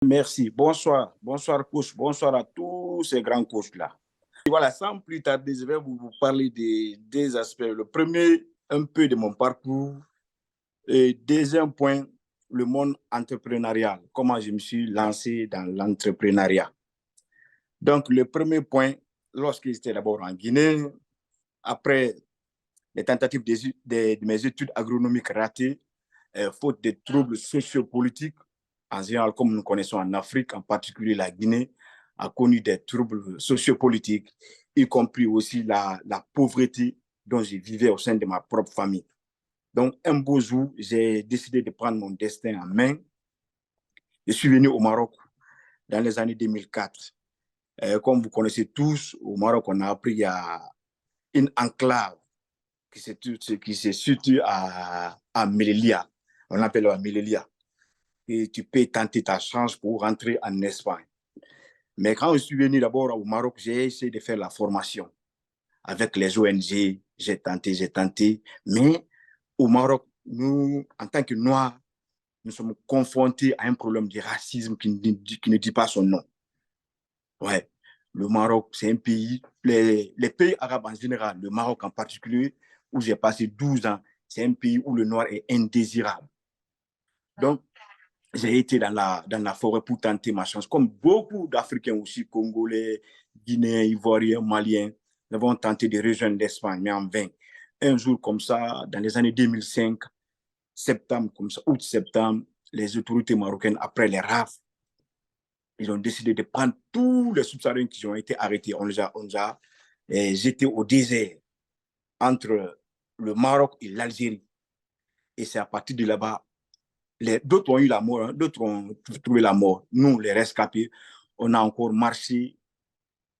Merci. Bonsoir. Bonsoir, coach. Bonsoir à tous ces grands coachs-là. Voilà, sans plus tarder, je vais vous parler des aspects. Le premier, un peu de mon parcours. Et deuxième point, le monde entrepreneurial. Comment je me suis lancé dans l'entrepreneuriat. Donc, le premier point, lorsque j'étais d'abord en Guinée, après les tentatives de mes études agronomiques ratées, faute de troubles sociopolitiques, en général, comme nous connaissons en Afrique, en particulier la Guinée, a connu des troubles sociopolitiques, y compris aussi la pauvreté dont je vivais au sein de ma propre famille. Donc, un beau jour, j'ai décidé de prendre mon destin en main. Je suis venu au Maroc dans les années 2004. Comme vous connaissez tous, au Maroc, on a appris qu'il y a une enclave qui se situe à Melilla. On l'appelle Melilla. Et tu peux tenter ta chance pour rentrer en Espagne. Mais quand je suis venu d'abord au Maroc, j'ai essayé de faire la formation avec les ONG. J'ai tenté. Mais au Maroc, nous, en tant que Noirs, nous sommes confrontés à un problème de racisme qui ne dit pas son nom. Ouais. Le Maroc, c'est un pays, les pays arabes en général, le Maroc en particulier, où j'ai passé 12 ans, c'est un pays où le noir est indésirable. Donc, j'ai été dans la forêt pour tenter ma chance, comme beaucoup d'Africains aussi, Congolais, Guinéens, Ivoiriens, Maliens. Nous avons tenté de rejoindre l'Espagne, mais en vain. Un jour comme ça, dans les années 2005, septembre, comme ça, août-septembre, les autorités marocaines, après les rafles, ils ont décidé de prendre tous les subsahariens qui ont été arrêtés. On les a jetés au désert entre le Maroc et l'Algérie. Et c'est à partir de là-bas, d'autres ont eu la mort, hein, d'autres ont trouvé la mort. Nous, les rescapés, on a encore marché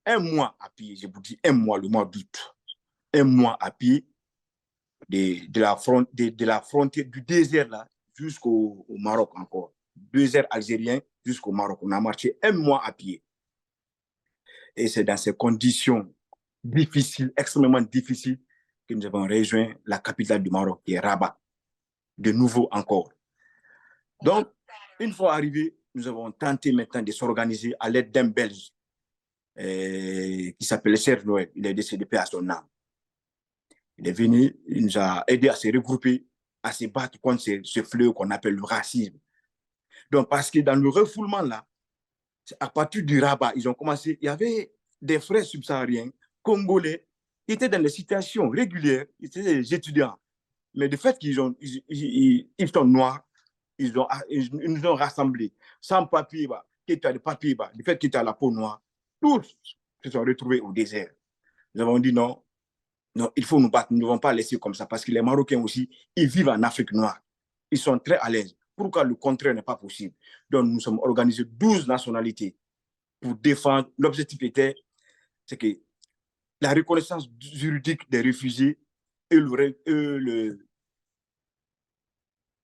un mois à pied. Je vous dis un mois, le mois d'août. Un mois à pied de la frontière du désert là jusqu'au Maroc encore. Désert algérien jusqu'au Maroc. On a marché un mois à pied. Et c'est dans ces conditions difficiles, extrêmement difficiles, que nous avons rejoint la capitale du Maroc, qui est Rabat, de nouveau encore. Donc, une fois arrivés, nous avons tenté maintenant de s'organiser à l'aide d'un Belge qui s'appelait Serge Noël. Il est décédé à son âme. Il est venu, il nous a aidé à se regrouper, à se battre contre ce fléau qu'on appelle le racisme. Donc, parce que dans le refoulement là, à partir du Rabat, ils ont commencé, il y avait des frères subsahariens, congolais, qui étaient dans des situations régulières, ils étaient des étudiants. Mais du fait qu'ils sont noirs, ils nous ont rassemblés. Sans papier, bah, qui était des papiers, bah, du fait qu'ils étaient à la peau noire, tous se sont retrouvés au désert. Nous avons dit non, non, il faut nous battre, nous ne devons pas laisser comme ça, parce que les Marocains aussi, ils vivent en Afrique noire. Ils sont très à l'aise. Pourquoi le contraire n'est pas possible? Donc, nous sommes organisés 12 nationalités pour défendre. L'objectif était, c'est que la reconnaissance juridique des réfugiés et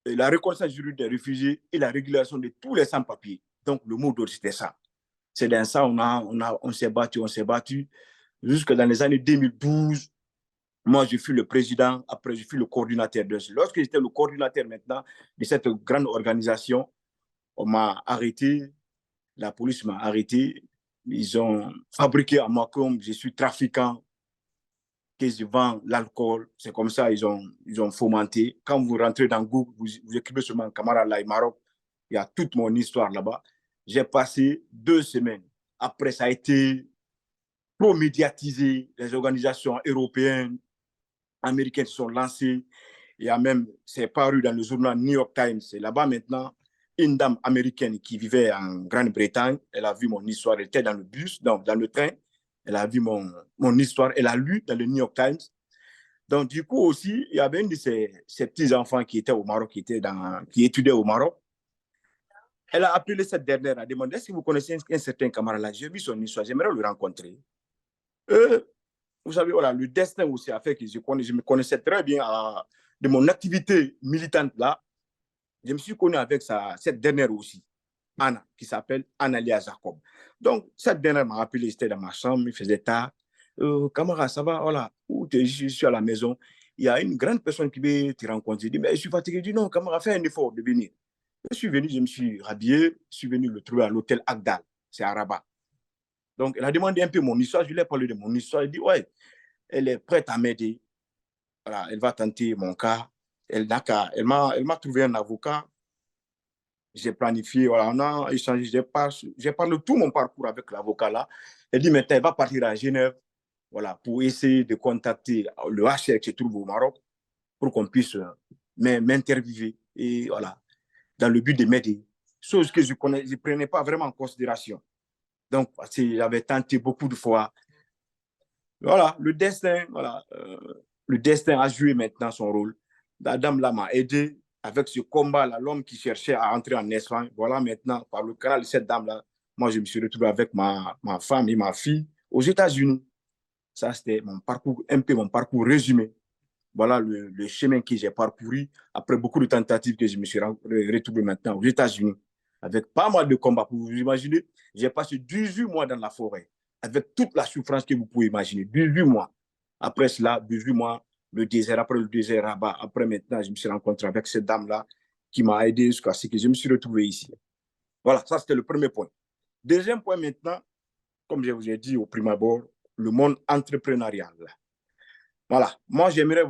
la reconnaissance juridique des réfugiés et la régulation de tous les sans-papiers. Donc, le mot d'ordre, c'était ça. C'est dans ça on s'est battu jusque dans les années 2012. Moi, je fus le président, après, je fus le coordinateur. Lorsque j'étais le coordinateur maintenant de cette grande organisation, on m'a arrêté, la police m'a arrêté. Ils ont fabriqué à moi comme je suis trafiquant, que je vends l'alcool. C'est comme ça ils ont fomenté. Quand vous rentrez dans Google, vous écrivez seulement Camara Laye Maroc, il y a toute mon histoire là-bas. J'ai passé 2 semaines. Après, ça a été trop médiatisé. Les organisations européennes, américaines se sont lancées. Il y a même, c'est paru dans le journal New York Times. C'est là-bas maintenant, une dame américaine qui vivait en Grande-Bretagne, elle a vu mon histoire, elle était dans le bus, donc dans le train, elle a vu mon histoire, elle a lu dans le New York Times. Donc, du coup aussi, il y avait une de ces petits-enfants qui étaient au Maroc, qui étudiait au Maroc. Elle a appelé cette dernière, a demandé, est-ce que vous connaissez un certain camarade là? J'ai vu son histoire, j'aimerais le rencontrer. Vous savez, voilà, le destin aussi a fait que je me connaissais très bien de mon activité militante là. Je me suis connu avec cette dernière aussi, Anna, qui s'appelle Analia Jacob. Donc, cette dernière m'a appelé, j'étais dans ma chambre, il faisait tard. Camarade, ça va, voilà, je suis à la maison. Il y a une grande personne qui veut te rencontrer. Je dis, mais je suis fatigué. Je dis, non, camarade, fais un effort de venir. Je suis venu, je me suis rhabillé, je suis venu le trouver à l'hôtel Agdal, c'est à Rabat. Donc, elle a demandé un peu mon histoire, je lui ai parlé de mon histoire, elle dit, ouais, elle est prête à m'aider. Voilà, elle va tenter mon cas. Elle m'a trouvé un avocat. J'ai planifié, voilà, on a échangé, j'ai parlé de tout mon parcours avec l'avocat là. Elle dit maintenant, elle va partir à Genève, voilà, pour essayer de contacter le HR qui se trouve au Maroc pour qu'on puisse m'interviewer et voilà, dans le but de m'aider. Chose que je ne prenais pas vraiment en considération. Donc, j'avais tenté beaucoup de fois. Voilà, le destin a joué maintenant son rôle. La dame là m'a aidé avec ce combat-là, l'homme qui cherchait à entrer en Espagne. Voilà, maintenant, par le canal de cette dame-là, moi, je me suis retrouvé avec ma femme et ma fille aux États-Unis. Ça, c'était mon parcours, un peu mon parcours résumé. Voilà le chemin que j'ai parcouru après beaucoup de tentatives que je me suis retrouvé maintenant aux États-Unis avec pas mal de combats. Pour vous imaginer, j'ai passé 18 mois dans la forêt avec toute la souffrance que vous pouvez imaginer. 18 mois. Après cela, 18 mois, le désert, après le désert, Rabat. Après maintenant, je me suis rencontré avec cette dame-là qui m'a aidé jusqu'à ce que je me suis retrouvé ici. Voilà, ça c'était le premier point. Deuxième point maintenant, comme je vous ai dit au prime abord, le monde entrepreneurial. Voilà. Moi, j'aimerais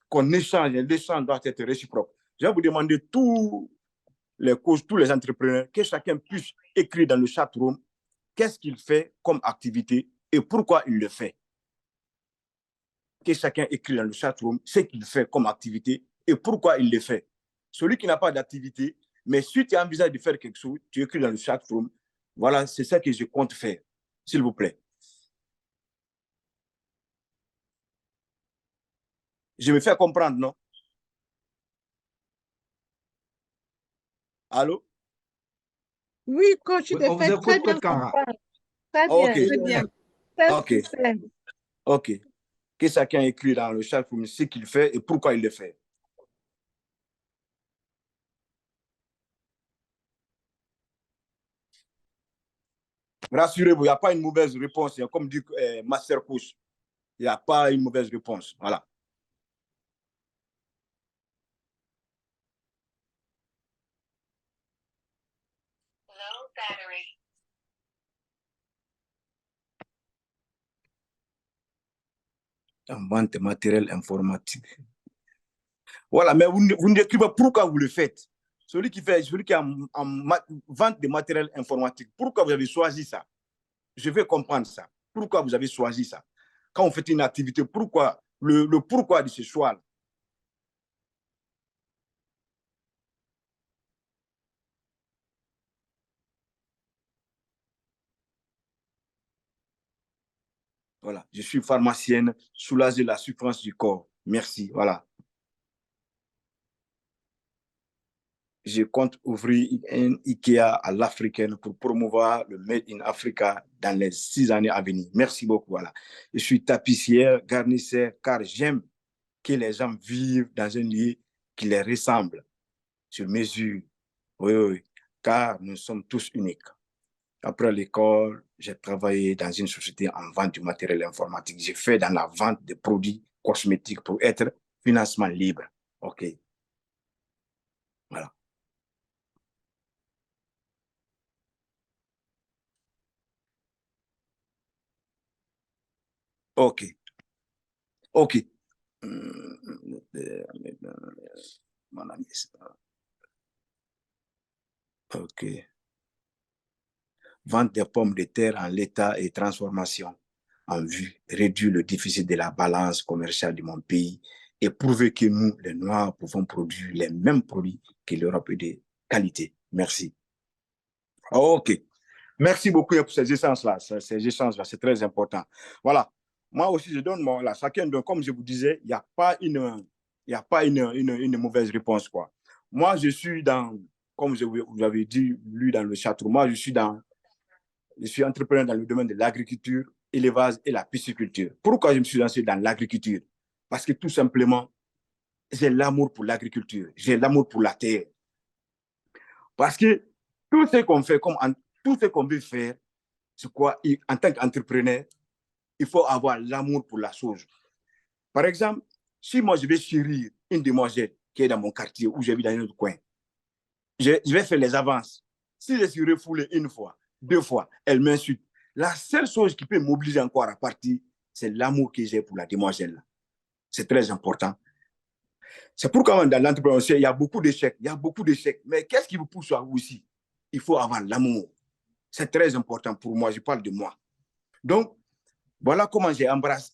qu'on échange. L'échange doit être réciproque. Je vais vous demander tous les coachs, tous les entrepreneurs, que chacun puisse écrire dans le chat room qu'est-ce qu'il fait comme activité et pourquoi il le fait. Que chacun écrit dans le chat room ce qu'il fait comme activité et pourquoi il le fait. Celui qui n'a pas d'activité, mais si tu envisages de faire quelque chose, tu écris dans le chat room. Voilà, c'est ça que je compte faire. S'il vous plaît. Je me fais comprendre, non? Allô? Oui, coach, tu te fais très bien comprendre. Très bien. Okay. Très bien. Okay. OK. Que chacun écrit dans le chat room ce qu'il fait et pourquoi il le fait. Rassurez-vous, il n'y a pas une mauvaise réponse. Comme dit Master Coach, il n'y a pas une mauvaise réponse. Voilà. Low battery. En vente de matériel informatique. Voilà, mais vous ne décrivez pas pourquoi vous le faites. Celui qui est en vente de matériel informatique, pourquoi vous avez choisi ça? Je veux comprendre ça. Pourquoi vous avez choisi ça? Quand vous faites une activité, pourquoi le pourquoi de ce choix-là? Voilà, je suis pharmacienne, soulager la souffrance du corps. Merci, voilà. Je compte ouvrir un IKEA à l'africaine pour promouvoir le Made in Africa dans les 6 années à venir. Merci beaucoup, voilà. Je suis tapissière, garnisseur, car j'aime que les gens vivent dans un lieu qui les ressemble, sur mesure. Oui, oui, car nous sommes tous uniques. Après l'école, j'ai travaillé dans une société en vente du matériel informatique. J'ai fait dans la vente de produits cosmétiques pour être financement libre. OK. Voilà. OK. OK. OK. Vente des pommes de terre en l'état et transformation en vue, réduire le déficit de la balance commerciale de mon pays et prouver que nous, les Noirs, pouvons produire les mêmes produits que l'Europe de qualité. Merci. OK. Merci beaucoup pour ces échanges-là. Ces échanges-là, c'est très important. Voilà. Moi aussi, je donne là, chacun donne, comme je vous disais, il n'y a pas une mauvaise réponse, quoi. Moi, je suis comme vous avez dit, lu dans le château, moi, je suis entrepreneur dans le domaine de l'agriculture, élevage et la pisciculture. Pourquoi je me suis lancé dans l'agriculture? Parce que tout simplement, j'ai l'amour pour l'agriculture, j'ai l'amour pour la terre. Parce que tout ce qu'on fait, tout ce qu'on veut faire, c'est quoi? En tant qu'entrepreneur, il faut avoir l'amour pour la chose. Par exemple, si moi je vais chérir une demoiselle qui est dans mon quartier ou je vis dans un autre coin, je vais faire les avances. Si je suis refoulé une fois, deux fois, elle m'insulte. La seule chose qui peut m'obliger encore à partir, c'est l'amour que j'ai pour la demoiselle. C'est très important. C'est pourquoi dans l'entrepreneuriat, il y a beaucoup d'échecs. Il y a beaucoup d'échecs. Mais qu'est-ce qui vous pousse à vous aussi? Il faut avoir l'amour. C'est très important pour moi. Je parle de moi. Donc, voilà comment j'ai embrassé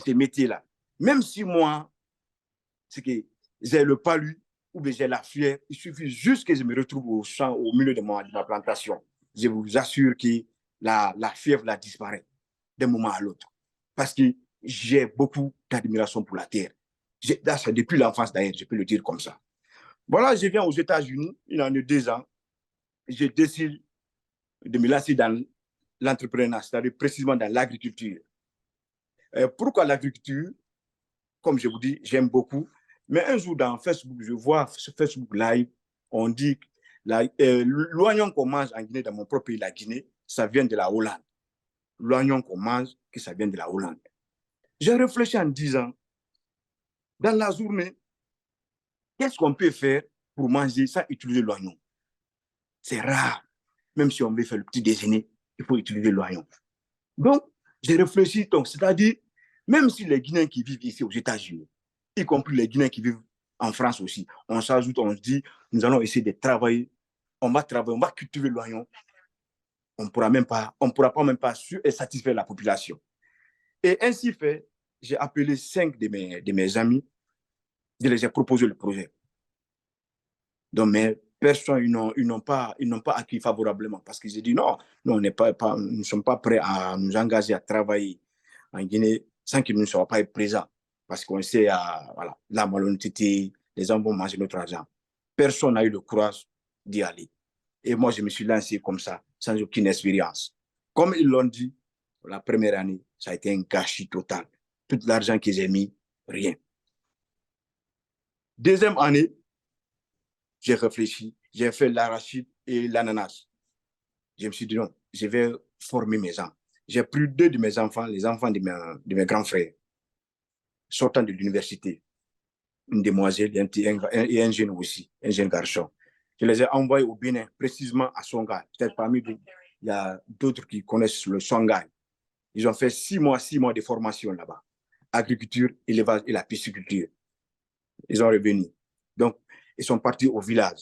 ce métier-là. Même si moi, c'est que j'ai le palu ou bien j'ai la fièvre, il suffit juste que je me retrouve au champ, au milieu de ma plantation. Je vous assure que la fièvre là disparaît d'un moment à l'autre. Parce que j'ai beaucoup d'admiration pour la terre. Depuis l'enfance d'ailleurs, je peux le dire comme ça. Voilà, je viens aux États-Unis, il y en a 2 ans. Je décide de me lancer dans l'entrepreneuriat, c'est-à-dire précisément dans l'agriculture. Pourquoi l'agriculture? Comme je vous dis, j'aime beaucoup. Mais un jour dans Facebook, je vois sur Facebook Live, on dit que l'oignon qu'on mange en Guinée, dans mon propre pays, la Guinée, ça vient de la Hollande. L'oignon qu'on mange, que ça vient de la Hollande. J'ai réfléchi en disant, dans la journée, qu'est-ce qu'on peut faire pour manger sans utiliser l'oignon? C'est rare. Même si on veut faire le petit déjeuner, il faut utiliser l'oignon. Donc, j'ai réfléchi, donc, c'est-à-dire, même si les Guinéens qui vivent ici aux États-Unis, y compris les Guinéens qui vivent en France aussi, on s'ajoute, on se dit, nous allons essayer de travailler, on va cultiver l'oignon. On ne pourra même pas satisfaire la population. Et ainsi fait, j'ai appelé 5 de mes amis, je les ai proposé le projet. Donc, mes personnes, ils n'ont pas accueilli favorablement parce qu'ils ont dit non, nous ne sommes pas prêts à nous engager à travailler en Guinée sans qu'ils ne soient pas présents. Parce qu'on sait, voilà, la malhonnêteté, les gens vont manger notre argent. Personne n'a eu le courage d'y aller. Et moi, je me suis lancé comme ça, sans aucune expérience. Comme ils l'ont dit, la première année, ça a été un gâchis total. Tout l'argent que j'ai mis, rien. Deuxième année, j'ai réfléchi, j'ai fait l'arachide et l'ananas. Je me suis dit non, je vais former mes enfants. J'ai pris 2 de mes enfants, les enfants de mes grands frères, sortant de l'université. Une demoiselle et un jeune aussi, un jeune garçon. Je les ai envoyés au Bénin, précisément à Songhai. Peut-être parmi eux, il y a d'autres qui connaissent le Songhai. Ils ont fait 6 mois de formation là-bas. Agriculture, élevage et la pisciculture. Ils sont revenus. Donc, ils sont partis au village.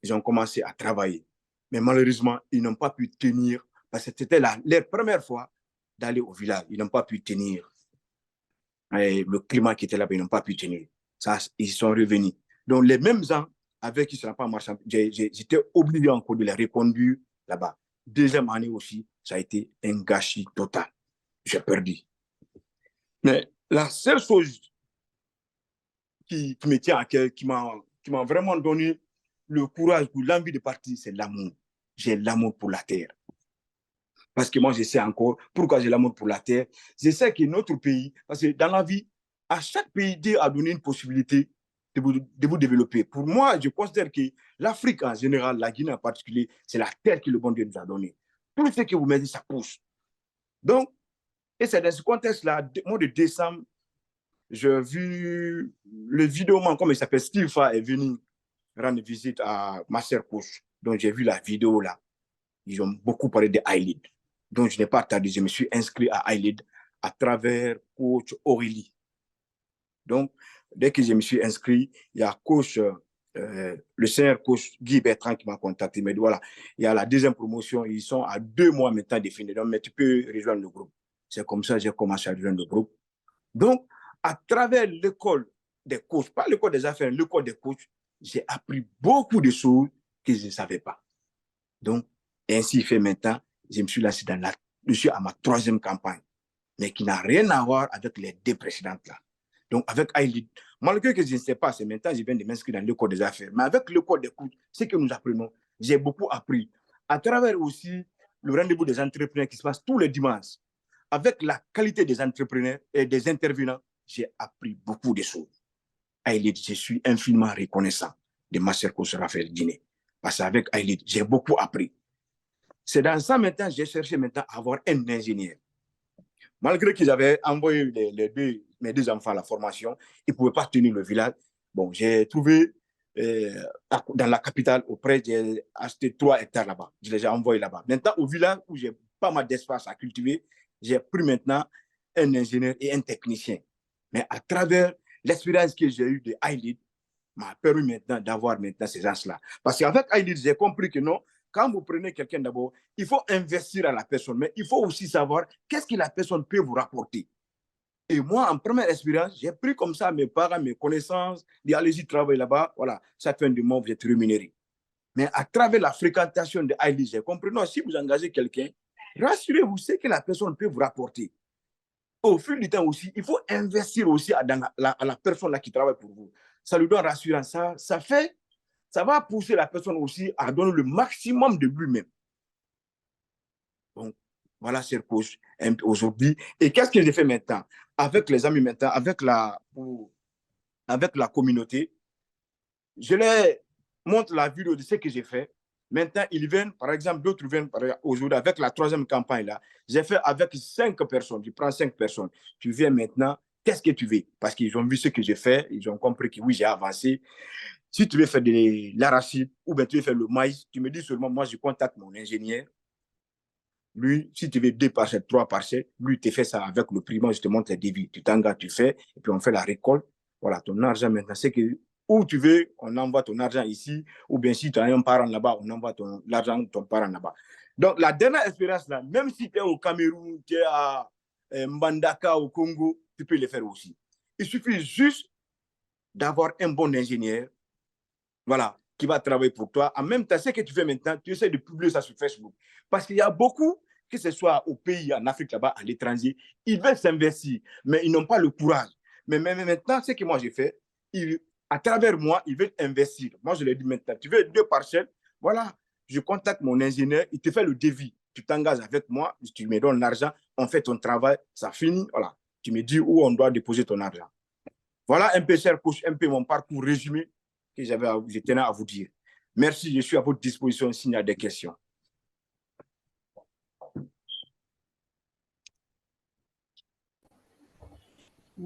Ils ont commencé à travailler. Mais malheureusement, ils n'ont pas pu tenir, parce que c'était leur première fois d'aller au village. Ils n'ont pas pu tenir. Et le climat qui était là-bas, ils n'ont pas pu tenir. Ça, ils sont revenus. Donc, les mêmes gens avec qui ça n'a pas marché, j'étais obligé encore de les reconduire là-bas. Deuxième année aussi, ça a été un gâchis total. J'ai perdu. Mais la seule chose qui me tient à cœur, qui m'a vraiment donné le courage ou l'envie de partir, c'est l'amour. J'ai l'amour pour la terre. Parce que moi, je sais encore pourquoi j'ai l'amour pour la terre. Je sais que notre pays, parce que dans la vie, à chaque pays, Dieu a donné une possibilité de vous développer. Pour moi, je considère que l'Afrique en général, la Guinée en particulier, c'est la terre que le bon Dieu nous a donnée. Tout ce que vous mettez, ça pousse. Donc, et c'est dans ce contexte-là, au mois de décembre, j'ai vu le vidéoman, comme il s'appelle, Steve Fa, est venu rendre visite à Master Coach. Donc, j'ai vu la vidéo là. Ils ont beaucoup parlé de iLead. Donc, je n'ai pas tardé. Je me suis inscrit à iLead à travers coach Aurélie. Donc, dès que je me suis inscrit, il y a coach, le senior coach Guy Bertrand qui m'a contacté. Mais voilà, il y a la deuxième promotion. Ils sont à 2 mois maintenant de finir. Donc, mais tu peux rejoindre le groupe. C'est comme ça que j'ai commencé à rejoindre le groupe. Donc, à travers l'école des coachs, pas l'école des affaires, l'école des coachs, j'ai appris beaucoup de choses que je ne savais pas. Donc, ainsi fait maintenant, je me suis lancé je suis à ma 3e campagne, mais qui n'a rien à voir avec les 2 précédentes là. Donc, avec iLead, malgré que je ne sais pas, c'est maintenant je viens de m'inscrire dans l'école des affaires, mais avec l'école des coachs, ce que nous apprenons, j'ai beaucoup appris. À travers aussi le rendez-vous des entrepreneurs qui se passe tous les dimanches, avec la qualité des entrepreneurs et des intervenants, j'ai appris beaucoup de choses. iLead, je suis infiniment reconnaissant de Master Coach Raphaël Guinée. Parce qu'avec iLead, j'ai beaucoup appris. C'est dans ça maintenant, j'ai cherché maintenant à avoir un ingénieur. Malgré qu'ils avaient envoyé mes 2 enfants à la formation, ils ne pouvaient pas tenir le village. Bon, j'ai trouvé dans la capitale, auprès, j'ai acheté 3 hectares là-bas. Je les ai envoyés là-bas. Maintenant, au village où j'ai pas mal d'espace à cultiver, j'ai pris maintenant un ingénieur et un technicien. Mais à travers l'expérience que j'ai eue de iLead, m'a permis maintenant d'avoir maintenant ces gens-là. Parce qu'avec iLead, j'ai compris que non, quand vous prenez quelqu'un d'abord, il faut investir à la personne, mais il faut aussi savoir qu'est-ce que la personne peut vous rapporter. Et moi, en première expérience, j'ai pris comme ça mes parents, mes connaissances, dit allez-y travailler là-bas, voilà, chaque fin du mois, vous êtes rémunéré. Mais à travers la fréquentation de iLead, j'ai compris, non, si vous engagez quelqu'un, rassurez-vous, c'est que la personne peut vous rapporter. Au fil du temps aussi, il faut investir aussi dans la personne là qui travaille pour vous. Ça lui donne rassurance. Ça va pousser la personne aussi à donner le maximum de lui-même. Donc, voilà, cher coach, aujourd'hui. Et qu'est-ce que j'ai fait maintenant? Avec les amis maintenant, avec la communauté, je leur montre la vidéo de ce que j'ai fait. Maintenant, ils viennent, par exemple, d'autres viennent aujourd'hui avec la 3e campagne là. J'ai fait avec 5 personnes. Je prends 5 personnes. Tu viens maintenant, qu'est-ce que tu veux? Parce qu'ils ont vu ce que j'ai fait, ils ont compris que oui, j'ai avancé. Si tu veux faire de l'arachide ou bien tu veux faire le maïs, tu me dis seulement, moi, je contacte mon ingénieur. Lui, si tu veux 2 parcelles, 3 parcelles, lui, tu fais ça avec le prix. Moi, je te montre les devis. Tu t'engages, tu fais, et puis on fait la récolte. Voilà, ton argent maintenant, c'est que où tu veux, on envoie ton argent ici, ou bien si tu as un parent là-bas, on envoie l'argent de ton parent là-bas. Donc, la dernière expérience là, même si tu es au Cameroun, tu es à Mbandaka, au Congo, tu peux le faire aussi. Il suffit juste d'avoir un bon ingénieur, voilà, qui va travailler pour toi. En même temps, ce que tu fais maintenant, tu essaies de publier ça sur Facebook. Parce qu'il y a beaucoup, que ce soit au pays, en Afrique là-bas, à l'étranger, ils veulent s'investir, mais ils n'ont pas le courage. Mais maintenant, ce que moi j'ai fait, à travers moi, ils veulent investir. Moi, je leur dis maintenant, tu veux 2 parcelles, voilà, je contacte mon ingénieur, il te fait le devis. Tu t'engages avec moi, tu me donnes l'argent, on fait ton travail, ça finit, voilà. Tu me dis où on doit déposer ton argent. Voilà un peu, cher coach, un peu mon parcours résumé que je tenais à vous dire. Merci, je suis à votre disposition s'il y a des questions.